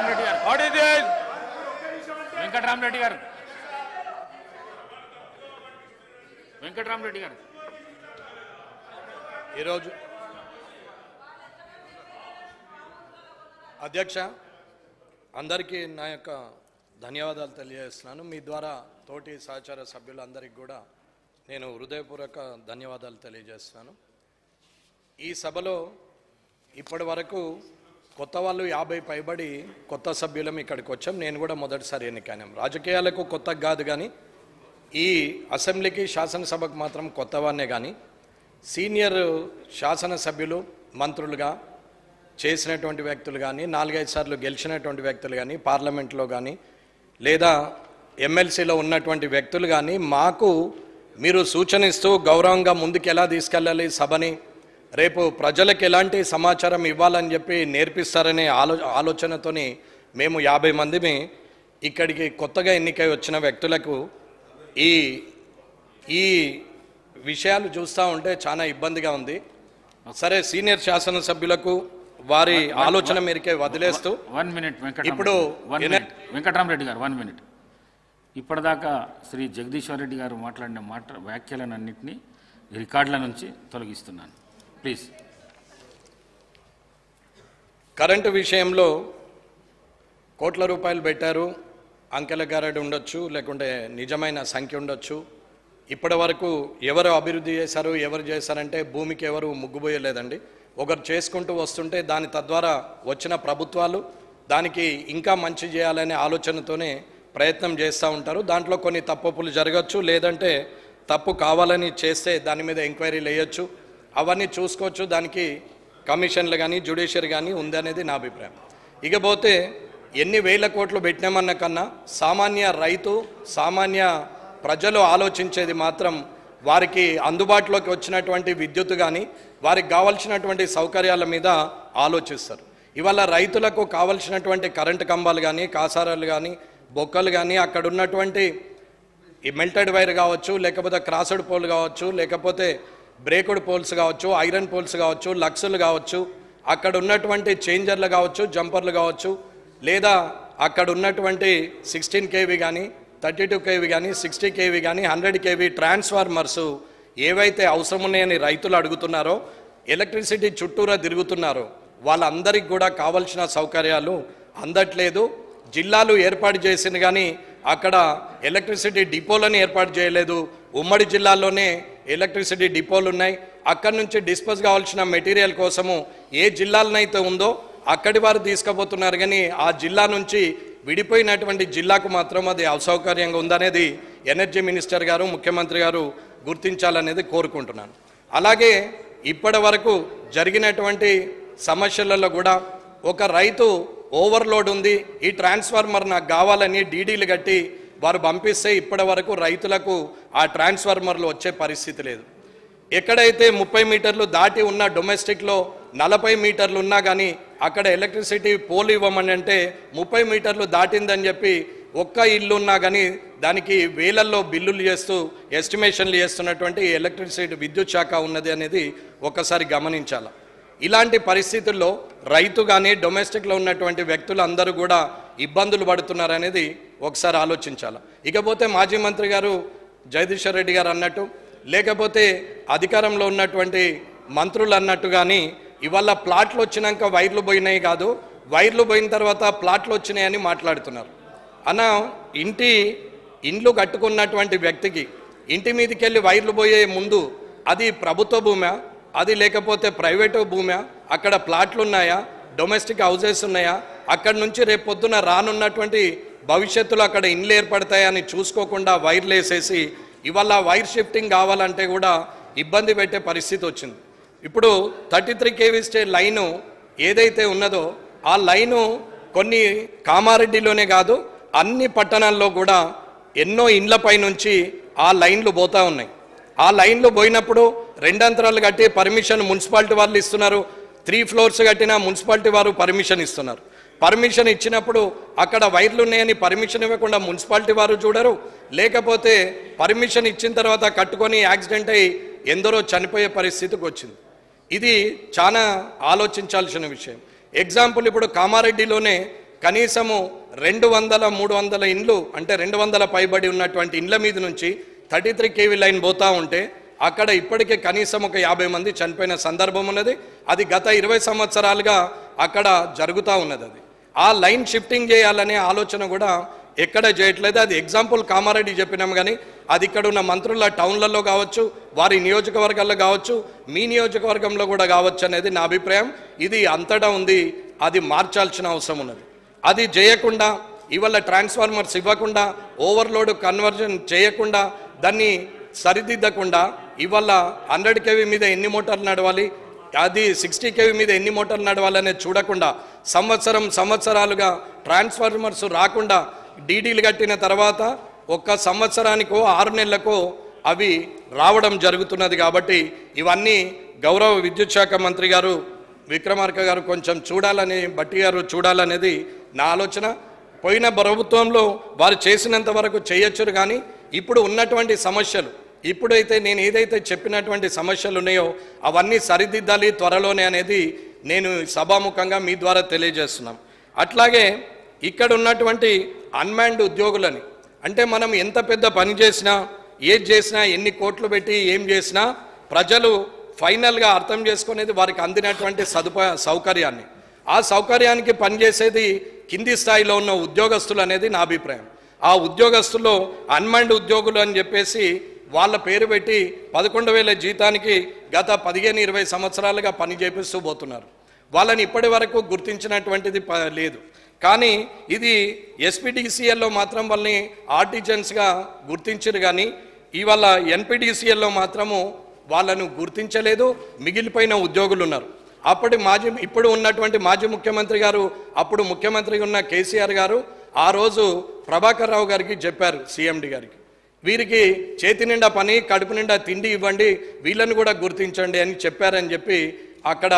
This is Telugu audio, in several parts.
వెంకటరామరెడ్డి గారు, వాట్ ఇస్ దిస్? వెంకటరామరెడ్డి గారు, వెంకటరామరెడ్డి గారు, ఈరోజు అధ్యక్ష అందరికీ నా యొక్క ధన్యవాదాలు తెలియజేస్తున్నాను. మీ ద్వారా తోటి సహచార సభ్యులందరికీ కూడా నేను హృదయపూర్వక ధన్యవాదాలు తెలియజేస్తున్నాను. ఈ సభలో ఇప్పటి వరకు కొత్త వాళ్ళు 50 పైబడి కొత్త సభ్యులం ఇక్కడికి వచ్చాం. నేను కూడా మొదటిసారి ఎన్నికైనాం. రాజకీయాలకు కొత్త కాదు, కానీ ఈ అసెంబ్లీకి శాసనసభకు మాత్రం కొత్తవాన్నే. కానీ సీనియర్ శాసనసభ్యులు మంత్రులుగా చేసినటువంటి వ్యక్తులు కానీ 4-5 సార్లు గెలిచినటువంటి వ్యక్తులు కానీ పార్లమెంట్లో కానీ లేదా ఎమ్మెల్సీలో ఉన్నటువంటి వ్యక్తులు కానీ మాకు మీరు సూచన ఇస్తూ గౌరవంగా ముందుకు ఎలా తీసుకెళ్ళాలి సభని, రేపు ప్రజలకు ఎలాంటి సమాచారం ఇవ్వాలని చెప్పి నేర్పిస్తారనే ఆలోచనతోని మేము 50 మందిని ఇక్కడికి కొత్తగా ఎన్నికై వచ్చిన వ్యక్తులకు ఈ విషయాలు చూస్తూ ఉంటే చాలా ఇబ్బందిగా ఉంది. సరే, సీనియర్ శాసనసభ్యులకు వారి ఆలోచన మేరకే వదిలేస్తూ 1 మినిట్ ఇప్పుడు వెంకటరామరెడ్డి గారు 1 మినిట్. ఇప్పటిదాకా శ్రీ జగదీశ్వర్ రెడ్డి గారు మాట్లాడిన వ్యాఖ్యలన్నింటినీ రికార్డుల నుంచి తొలగిస్తున్నాను, ప్లీజ్. కరెంటు విషయంలో కోట్ల రూపాయలు పెట్టారు, అంకెల గారడి ఉండొచ్చు, లేకుంటే నిజమైన సంఖ్య ఉండొచ్చు. ఇప్పటి వరకు ఎవరు అభివృద్ధి చేశారు, ఎవరు చేశారంటే భూమికి ఎవరు ముగ్గుపోయలేదండి. ఒకరు చేసుకుంటూ వస్తుంటే దాని తద్వారా వచ్చిన ప్రభుత్వాలు దానికి ఇంకా మంచి చేయాలనే ఆలోచనతోనే ప్రయత్నం చేస్తూ ఉంటారు. దాంట్లో కొన్ని తప్పులు జరగచ్చు, లేదంటే తప్పు కావాలని చేస్తే దాని మీద ఎంక్వైరీలు వేయచ్చు, అవన్నీ చూసుకోవచ్చు. దానికి కమిషన్లు కానీ జ్యుడిషియరీ కానీ ఉందనేది నా అభిప్రాయం. ఇకపోతే ఎన్ని వేల కోట్లు పెట్టినామన్న కన్నా సామాన్య రైతు, సామాన్య ప్రజలు ఆలోచించేది మాత్రం వారికి అందుబాటులోకి వచ్చినటువంటి విద్యుత్ కానీ వారికి కావాల్సినటువంటి సౌకర్యాల మీద ఆలోచిస్తారు. ఇవాళ రైతులకు కావాల్సినటువంటి కరెంటు కంబాలు కానీ, కాసారాలు కానీ, బొక్కలు కానీ, అక్కడ ఉన్నటువంటి ఈ మెల్టెడ్ వైర్ కావచ్చు, లేకపోతే క్రాస్డ్ పోల్ కావచ్చు, లేకపోతే బ్రేక్డ్ పోల్స్ కావచ్చు, ఐరన్ పోల్స్ కావచ్చు, లక్సులు కావచ్చు, అక్కడ ఉన్నటువంటి చేంజర్లు కావచ్చు, జంపర్లు కావచ్చు, లేదా అక్కడ ఉన్నటువంటి 16 kV కానీ 32 kV కానీ 60 kV కానీ 100 kV ట్రాన్స్ఫార్మర్స్ ఏవైతే అవసరం ఉన్నాయని రైతులు అడుగుతున్నారో, ఎలక్ట్రిసిటీ చుట్టూరా తిరుగుతున్నారో వాళ్ళందరికీ కూడా కావాల్సిన సౌకర్యాలు అందట్లేదు. జిల్లాలు ఏర్పాటు చేసింది కానీ అక్కడ ఎలక్ట్రిసిటీ డిపోలను ఏర్పాటు చేయలేదు. ఉమ్మడి జిల్లాల్లోనే ఎలక్ట్రిసిటీ డిపోలు ఉన్నాయి. అక్కడి నుంచి డిస్పోజ్ కావాల్సిన మెటీరియల్ కోసము ఏ జిల్లాలనైతే ఉందో అక్కడి వారు తీసుకుపోతున్నారు, కానీ ఆ జిల్లా నుంచి విడిపోయినటువంటి జిల్లాకు మాత్రం అది అసౌకర్యంగా ఉందనేది ఎనర్జీ మినిస్టర్ గారు, ముఖ్యమంత్రి గారు గుర్తించాలనేది కోరుకుంటున్నాను. అలాగే ఇప్పటి వరకు జరిగినటువంటి సమస్యలలో కూడా ఒక రైతు ఓవర్లోడ్ ఉంది, ఈ ట్రాన్స్ఫార్మర్ నాకు కావాలని డీడీలు కట్టి వారు పంపిస్తే ఇప్పటి వరకు రైతులకు ఆ ట్రాన్స్ఫార్మర్లు వచ్చే పరిస్థితి లేదు. ఎక్కడైతే 30 మీటర్లు దాటి ఉన్న డొమెస్టిక్లో 40 మీటర్లు ఉన్నా కానీ అక్కడ ఎలక్ట్రిసిటీ పోల్ ఇవ్వమని అంటే 30 మీటర్లు దాటిందని చెప్పి ఒక్క ఇల్లు ఉన్నా కానీ దానికి వేలల్లో బిల్లులు చేస్తూ ఎస్టిమేషన్లు చేస్తున్నటువంటి ఎలక్ట్రిసిటీ విద్యుత్ శాఖ ఉన్నది అనేది ఒక్కసారి గమనించాలి. ఇలాంటి పరిస్థితుల్లో రైతు కానీ డొమెస్టిక్లో ఉన్నటువంటి వ్యక్తులు అందరూ కూడా ఇబ్బందులు పడుతున్నారనేది ఒకసారి ఆలోచించాలి. ఇకపోతే మాజీ మంత్రి గారు జగదీశ్వర్ రెడ్డి గారు అన్నట్టు, లేకపోతే అధికారంలో ఉన్నటువంటి మంత్రులు అన్నట్టు కానీ ఇవాళ ప్లాట్లు వచ్చినాక వైర్లు పోయినాయి కాదు, వైర్లు పోయిన తర్వాత ప్లాట్లు వచ్చినాయని మాట్లాడుతున్నారు. అన్న, ఇండ్లు కట్టుకున్నటువంటి వ్యక్తికి ఇంటి మీదకి వెళ్ళి వైర్లు పోయే ముందు అది ప్రభుత్వ భూమా, అది లేకపోతే ప్రైవేటు భూమా, అక్కడ ప్లాట్లు ఉన్నాయా, డొమెస్టిక్ హౌజెస్ ఉన్నాయా, అక్కడి నుంచి రేపు పొద్దున రానున్నటువంటి భవిష్యత్తులో అక్కడ ఇండ్లు ఏర్పడతాయని చూసుకోకుండా వైర్లు వేసేసి ఇవాళ వైర్ షిఫ్టింగ్ కావాలంటే కూడా ఇబ్బంది పెట్టే పరిస్థితి వచ్చింది. ఇప్పుడు 33 kV లైను ఏదైతే ఉన్నదో ఆ లైను కొన్ని కామారెడ్డిలోనే కాదు అన్ని పట్టణాల్లో కూడా ఎన్నో ఇండ్లపై నుంచి ఆ లైన్లు పోతూ ఉన్నాయి. ఆ లైన్లు పోయినప్పుడు 2 అంతరాలు కట్టి పర్మిషన్ మున్సిపాలిటీ వాళ్ళు ఇస్తున్నారు, 3 floors కట్టినా మున్సిపాలిటీ వారు పర్మిషన్ ఇస్తున్నారు. పర్మిషన్ ఇచ్చినప్పుడు అక్కడ వైర్లు ఉన్నాయని పర్మిషన్ ఇవ్వకుండా మున్సిపాలిటీ వారు చూడరు, లేకపోతే పర్మిషన్ ఇచ్చిన తర్వాత కట్టుకొని యాక్సిడెంట్ అయ్యి ఎందరో చనిపోయే పరిస్థితికి వచ్చింది. ఇది చాలా ఆలోచించాల్సిన విషయం. ఎగ్జాంపుల్, ఇప్పుడు కామారెడ్డిలోనే కనీసము 200-300 ఇండ్లు అంటే 200 పైబడి ఉన్నటువంటి ఇండ్ల మీద నుంచి 33 kV లైన్ పోతా ఉంటే అక్కడ ఇప్పటికే కనీసం ఒక 50 మంది చనిపోయిన సందర్భం ఉన్నది. అది గత 20 సంవత్సరాలుగా అక్కడ జరుగుతూ ఉన్నది. అది ఆ లైన్ షిఫ్టింగ్ చేయాలనే ఆలోచన కూడా ఎక్కడ చేయట్లేదు. అది ఎగ్జాంపుల్ కామారెడ్డి చెప్పినాం, కానీ అది ఇక్కడ ఉన్న మంత్రుల టౌన్లలో కావచ్చు, వారి నియోజకవర్గాల్లో కావచ్చు, మీ నియోజకవర్గంలో కూడా కావచ్చు అనేది నా అభిప్రాయం. ఇది అంతటా ఉంది, అది మార్చాల్సిన అవసరం ఉన్నది. అది చేయకుండా ఇవాళ ట్రాన్స్ఫార్మర్స్ ఇవ్వకుండా, ఓవర్లోడ్ కన్వర్జన్ చేయకుండా, దాన్ని సరిదిద్దకుండా ఇవాళ 100 kV మీద ఎన్ని మోటార్లు నడవాలి, అది 60 kV మీద ఎన్ని మోటార్లు నడవాలనేది చూడకుండా సంవత్సరాలుగా ట్రాన్స్ఫార్మర్స్ రాకుండా డీడీలు కట్టిన తర్వాత ఒక్క సంవత్సరానికో 6 నెలలకో అవి రావడం జరుగుతున్నది. కాబట్టి ఇవన్నీ గౌరవ విద్యుత్ శాఖ మంత్రి గారు విక్రమార్క గారు కొంచెం చూడాలని, భట్టి గారు చూడాలనేది నా ఆలోచన. పోయిన ప్రభుత్వంలో వారు చేసినంత వరకు చేయొచ్చు, కానీ ఇప్పుడు ఉన్నటువంటి సమస్యలు, ఇప్పుడైతే నేను ఏదైతే చెప్పినటువంటి సమస్యలు ఉన్నాయో అవన్నీ సరిదిద్దాలి త్వరలోనే అనేది నేను సభాముఖంగా మీ ద్వారా తెలియజేస్తున్నాం. అట్లాగే ఇక్కడ ఉన్నటువంటి అన్మాన్డ్ ఉద్యోగులని, అంటే మనం ఎంత పెద్ద పని చేసినా, ఏది చేసినా, ఎన్ని కోట్లు పెట్టి ఏం చేసినా ప్రజలు ఫైనల్గా అర్థం చేసుకునేది వారికి అందినటువంటి సౌకర్యాన్ని. ఆ సౌకర్యానికి పనిచేసేది కింది స్థాయిలో ఉన్న ఉద్యోగస్తులు అనేది నా అభిప్రాయం. ఆ ఉద్యోగస్తుల్లో అన్మాన్డ్ ఉద్యోగులు అని చెప్పేసి వాళ్ళ పేరు పెట్టి 11,000 జీతానికి గత 15-20 సంవత్సరాలుగా పని చేపిస్తూ పోతున్నారు. వాళ్ళని ఇప్పటి వరకు గుర్తించినటువంటిది లేదు. కానీ ఇది ఎస్పీడీసీఎల్లో మాత్రం వాళ్ళని ఆర్టిజన్స్గా గుర్తించారు, కానీ ఇవాళ ఎన్పీడీసీఎల్లో మాత్రము వాళ్ళను గుర్తించలేదు. మిగిలిపోయిన ఉద్యోగులు ఉన్నారు. ఇప్పుడు ఉన్నటువంటి మాజీ ముఖ్యమంత్రి గారు, అప్పుడు ముఖ్యమంత్రిగా ఉన్న కేసీఆర్ గారు ఆ రోజు ప్రభాకర్ రావు గారికి చెప్పారు, సీఎండి గారికి, వీరికి చేతి నిండా పని, కడుపు నిండా తిండి ఇవ్వండి, వీళ్ళని కూడా గుర్తించండి అని చెప్పారని చెప్పి అక్కడ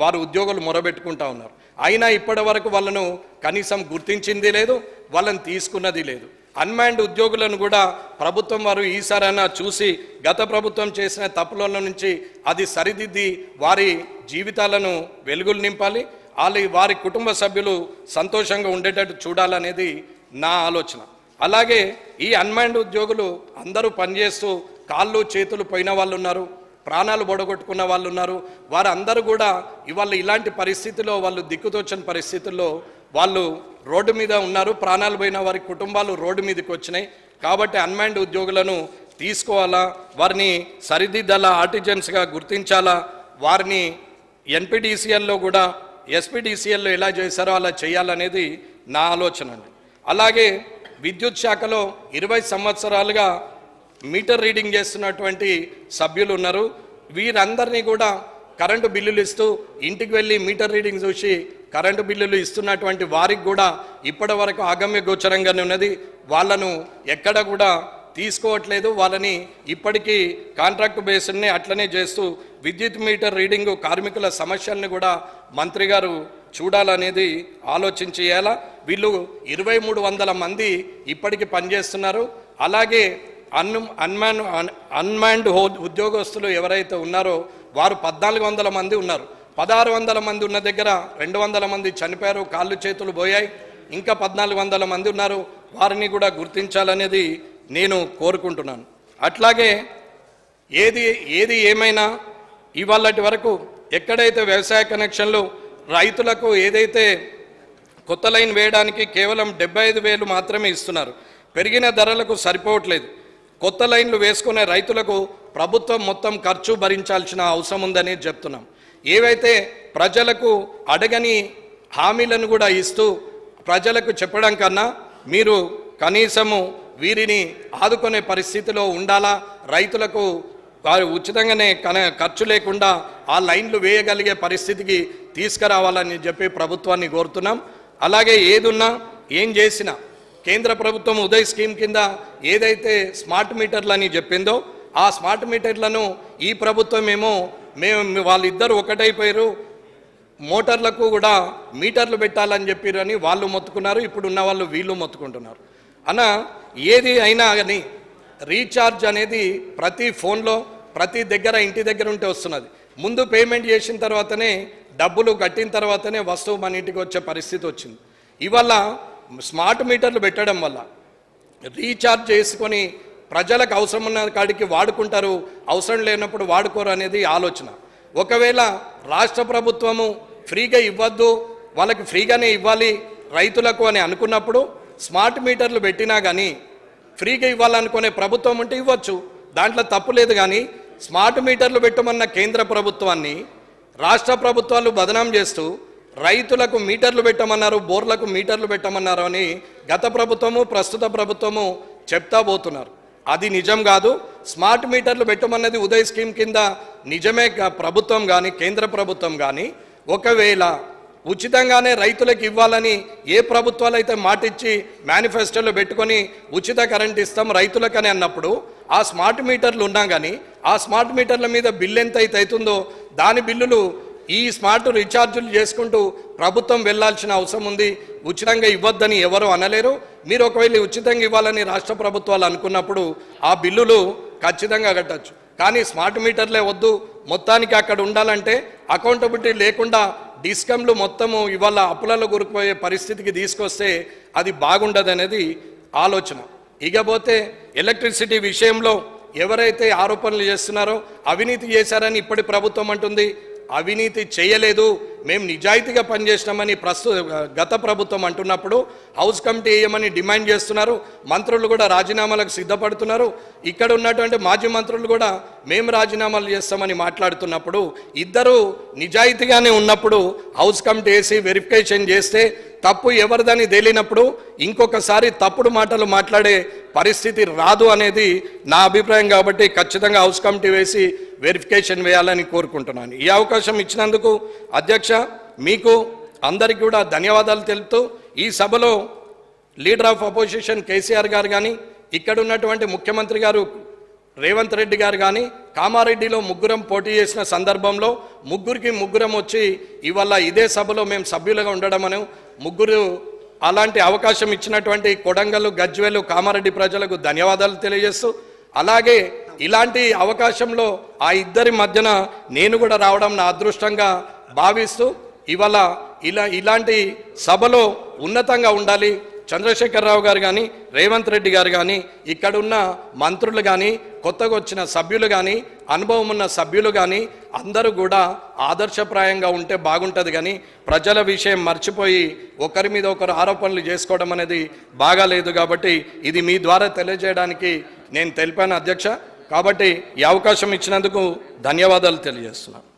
వారు ఉద్యోగులు మొరబెట్టుకుంటా ఉన్నారు. అయినా ఇప్పటి వరకు వాళ్ళను కనీసం గుర్తించింది లేదు, వాళ్ళని తీసుకున్నది లేదు. అన్మాన్డ్ ఉద్యోగులను కూడా ప్రభుత్వం వారు ఈసారైనా చూసి గత ప్రభుత్వం చేసిన తప్పుల నుంచి అది సరిదిద్ది వారి జీవితాలను వెలుగులు నింపాలి, వారి కుటుంబ సభ్యులు సంతోషంగా ఉండేటట్టు చూడాలనేది నా ఆలోచన. అలాగే ఈ అన్మాన్డ్ ఉద్యోగులు అందరూ పనిచేస్తూ కాళ్ళు చేతులు పోయిన వాళ్ళు ఉన్నారు, ప్రాణాలు బొడగొట్టుకున్న వాళ్ళు ఉన్నారు. వారందరూ కూడా ఇవాళ ఇలాంటి పరిస్థితిలో, వాళ్ళు దిక్కుతోచని పరిస్థితుల్లో వాళ్ళు రోడ్డు మీద ఉన్నారు. ప్రాణాలు పోయిన వారి కుటుంబాలు రోడ్డు మీదకి వచ్చినాయి. కాబట్టి అన్మాన్డ్ ఉద్యోగులను తీసుకోవాలా, వారిని సరిదిద్దాలా, ఆర్టిజన్స్గా గుర్తించాలా, వారిని ఎన్పీడీసీఎల్లో కూడా ఎస్పీడీసీఎల్లో ఎలా చేశారో అలా చేయాలనేది నా ఆలోచన అండి. అలాగే విద్యుత్ శాఖలో 20 సంవత్సరాలుగా మీటర్ రీడింగ్ చేస్తున్నటువంటి సభ్యులు ఉన్నారు. వీరందరినీ కూడా కరెంటు బిల్లులు ఇస్తూ ఇంటికి వెళ్ళి మీటర్ రీడింగ్ చూసి కరెంటు బిల్లులు ఇస్తున్నటువంటి వారికి కూడా ఇప్పటి వరకు అగమ్య గోచరంగానే ఉన్నది. వాళ్ళను ఎక్కడ కూడా తీసుకోవట్లేదు. వాళ్ళని ఇప్పటికీ కాంట్రాక్ట్ బేస్ని అట్లనే చేస్తూ విద్యుత్ మీటర్ రీడింగ్ కార్మికుల సమస్యలను కూడా మంత్రి గారు చూడాలనేది ఆలోచించి చేయాలా. వీళ్ళు 2300 మంది ఇప్పటికి పనిచేస్తున్నారు. అలాగే అన్మాన్డ్ ఉద్యోగస్తులు ఎవరైతే ఉన్నారో వారు 1400 మంది ఉన్నారు. 1600 మంది ఉన్న దగ్గర 200 మంది చనిపోయారు, కాళ్ళు చేతులు పోయాయి. ఇంకా 1400 మంది ఉన్నారు. వారిని కూడా గుర్తించాలనేది నేను కోరుకుంటున్నాను. అట్లాగే ఏది ఏమైనా ఇవాళటి వరకు ఎక్కడైతే వ్యవసాయ కనెక్షన్లు రైతులకు ఏదైతే కొత్త లైన్ వేయడానికి కేవలం 75,000 మాత్రమే ఇస్తున్నారు. పెరిగిన ధరలకు సరిపోవట్లేదు. కొత్త లైన్లు వేసుకునే రైతులకు ప్రభుత్వం మొత్తం ఖర్చు భరించాల్సిన అవసరం ఉందని చెప్తున్నాం. ఏవైతే ప్రజలకు అడగని హామీలను కూడా ఇస్తూ ప్రజలకు చెప్పడం కన్నా మీరు కనీసము వీరిని ఆదుకునే పరిస్థితిలో ఉండాలా, రైతులకు వారు ఉచితంగానే ఖర్చు లేకుండా ఆ లైన్లు వేయగలిగే పరిస్థితికి తీసుకురావాలని చెప్పి ప్రభుత్వాన్ని కోరుతున్నాం. అలాగే ఏదున్నా ఏం చేసినా కేంద్ర ప్రభుత్వం ఉదయ్ స్కీమ్ కింద ఏదైతే స్మార్ట్ మీటర్లు అని చెప్పిందో ఆ స్మార్ట్ మీటర్లను ఈ ప్రభుత్వం ఏమో వాళ్ళిద్దరు ఒకటైపోయారు, మోటార్లకు కూడా మీటర్లు పెట్టాలని చెప్పారని వాళ్ళు మొత్తుకున్నారు. ఇప్పుడు ఉన్న వాళ్ళు వీళ్ళు మొత్తుకుంటున్నారు. ఏది అయినా కానీ రీఛార్జ్ అనేది ప్రతి ఫోన్లో ప్రతి దగ్గర ఇంటి దగ్గర ఉంటే వస్తున్నది. ముందు పేమెంట్ చేసిన తర్వాతనే డబ్బులు కట్టిన తర్వాతనే వస్తువు మన ఇంటికి వచ్చే పరిస్థితి వచ్చింది. ఇవాళ స్మార్ట్ మీటర్లు పెట్టడం వల్ల రీఛార్జ్ చేసుకొని ప్రజలకు అవసరం ఉన్న కాడికి వాడుకుంటారు, అవసరం లేనప్పుడు వాడుకోరు అనేది ఆలోచన. ఒకవేళ రాష్ట్ర ప్రభుత్వము ఫ్రీగా ఇవ్వద్దు, వాళ్ళకి ఫ్రీగానే ఇవ్వాలి రైతులకు అని అనుకున్నప్పుడు స్మార్ట్ మీటర్లు పెట్టినా కానీ ఫ్రీగా ఇవ్వాలనుకునే ప్రభుత్వం ఉంటే ఇవ్వచ్చు, దాంట్లో తప్పు లేదు. కానీ స్మార్ట్ మీటర్లు పెట్టమన్న కేంద్ర ప్రభుత్వాన్ని రాష్ట్ర ప్రభుత్వాలు బదనాం చేస్తూ రైతులకు మీటర్లు పెట్టమన్నారు, బోర్లకు మీటర్లు పెట్టమన్నారు అని గత ప్రభుత్వము ప్రస్తుత ప్రభుత్వము చెప్తా పోతున్నారు. అది నిజం కాదు. స్మార్ట్ మీటర్లు పెట్టమన్నది ఉదయ్ స్కీమ్ కింద నిజమే. ప్రభుత్వం కానీ కేంద్ర ప్రభుత్వం కానీ ఒకవేళ ఉచితంగానే రైతులకు ఇవ్వాలని ఏ ప్రభుత్వాలు అయితే మాటిచ్చి మేనిఫెస్టోలో పెట్టుకొని ఉచిత కరెంట్ ఇస్తాం రైతులకని అన్నప్పుడు ఆ స్మార్ట్ మీటర్లు ఉన్నా కానీ ఆ స్మార్ట్ మీటర్ల మీద బిల్లు ఎంత అయితే అవుతుందో దాని బిల్లులు ఈ స్మార్ట్ రీఛార్జులు చేసుకుంటూ ప్రభుత్వం వెళ్లాల్సిన అవసరం ఉంది. ఉచితంగా ఇవ్వద్దని ఎవరు అనలేరు. మీరు ఒకవేళ ఉచితంగా ఇవ్వాలని రాష్ట్ర ప్రభుత్వాలు అనుకున్నప్పుడు ఆ బిల్లులు ఖచ్చితంగా కట్టచ్చు. కానీ స్మార్ట్ మీటర్లే వద్దు, మొత్తానికి అక్కడ ఉండాలంటే అకౌంటబిలిటీ లేకుండా డిస్కమ్లు మొత్తము ఇవాళ అప్పులలో గురికిపోయే పరిస్థితికి తీసుకొస్తే అది బాగుండదు అనేది ఆలోచన. ఇకపోతే ఎలక్ట్రిసిటీ విషయంలో ఎవరైతే ఆరోపణలు చేస్తున్నారో అవినీతి చేశారని ఇప్పటి ప్రభుత్వం అంటుంది. అవినీతి చేయలేదు, మేము నిజాయితీగా పనిచేసినామని గత ప్రభుత్వం అంటున్నప్పుడు హౌస్ కమిటీ వేయమని డిమాండ్ చేస్తున్నారు. మంత్రులు కూడా రాజీనామాలకు సిద్ధపడుతున్నారు. ఇక్కడ ఉన్నటువంటి మాజీ మంత్రులు కూడా మేము రాజీనామాలు చేస్తామని మాట్లాడుతున్నప్పుడు ఇద్దరు నిజాయితీగానే ఉన్నప్పుడు హౌస్ కమిటీ వేసి వెరిఫికేషన్ చేస్తే తప్పు ఎవరిదని తేలినప్పుడు ఇంకొకసారి తప్పుడు మాటలు మాట్లాడే పరిస్థితి రాదు అనేది నా అభిప్రాయం. కాబట్టి ఖచ్చితంగా హౌస్ కమిటీ వేసి వెరిఫికేషన్ వేయాలని కోరుకుంటున్నాను. ఈ అవకాశం ఇచ్చినందుకు అధ్యక్ష మీకు అందరికీ కూడా ధన్యవాదాలు తెలుపుతూ ఈ సభలో లీడర్ ఆఫ్ అపోజిషన్ కేసీఆర్ గారు కానీ ఇక్కడ ఉన్నటువంటి ముఖ్యమంత్రి గారు రేవంత్ రెడ్డి గారు కానీ కామారెడ్డిలో ముగ్గురం పోటీ చేసిన సందర్భంలో ముగ్గురం వచ్చి ఇవాళ ఇదే సభలో మేము సభ్యులుగా ఉండడం అని ముగ్గురు అలాంటి అవకాశం ఇచ్చినటువంటి కొడంగల్, గజ్వేల్, కామారెడ్డి ప్రజలకు ధన్యవాదాలు తెలియజేస్తూ అలాగే ఇలాంటి అవకాశంలో ఆ ఇద్దరి మధ్యన నేను కూడా రావడం నా అదృష్టంగా భావిస్తూ ఇవాళ ఇలాంటి సభలో ఉన్నతంగా ఉండాలి. చంద్రశేఖరరావు గారు కానీ రేవంత్ రెడ్డి గారు కానీ ఇక్కడున్న మంత్రులు కానీ కొత్తగా వచ్చిన సభ్యులు కానీ అనుభవం ఉన్న సభ్యులు కానీ అందరూ కూడా ఆదర్శప్రాయంగా ఉంటే బాగుంటుంది. కానీ ప్రజల విషయం మర్చిపోయి ఒకరి మీద ఒకరు ఆరోపణలు చేసుకోవడం అనేది బాగాలేదు. కాబట్టి ఇది మీ ద్వారా తెలియజేయడానికి నేను తెలిపాను అధ్యక్ష. కాబట్టి ఈ అవకాశం ఇచ్చినందుకు ధన్యవాదాలు తెలియజేస్తున్నాను.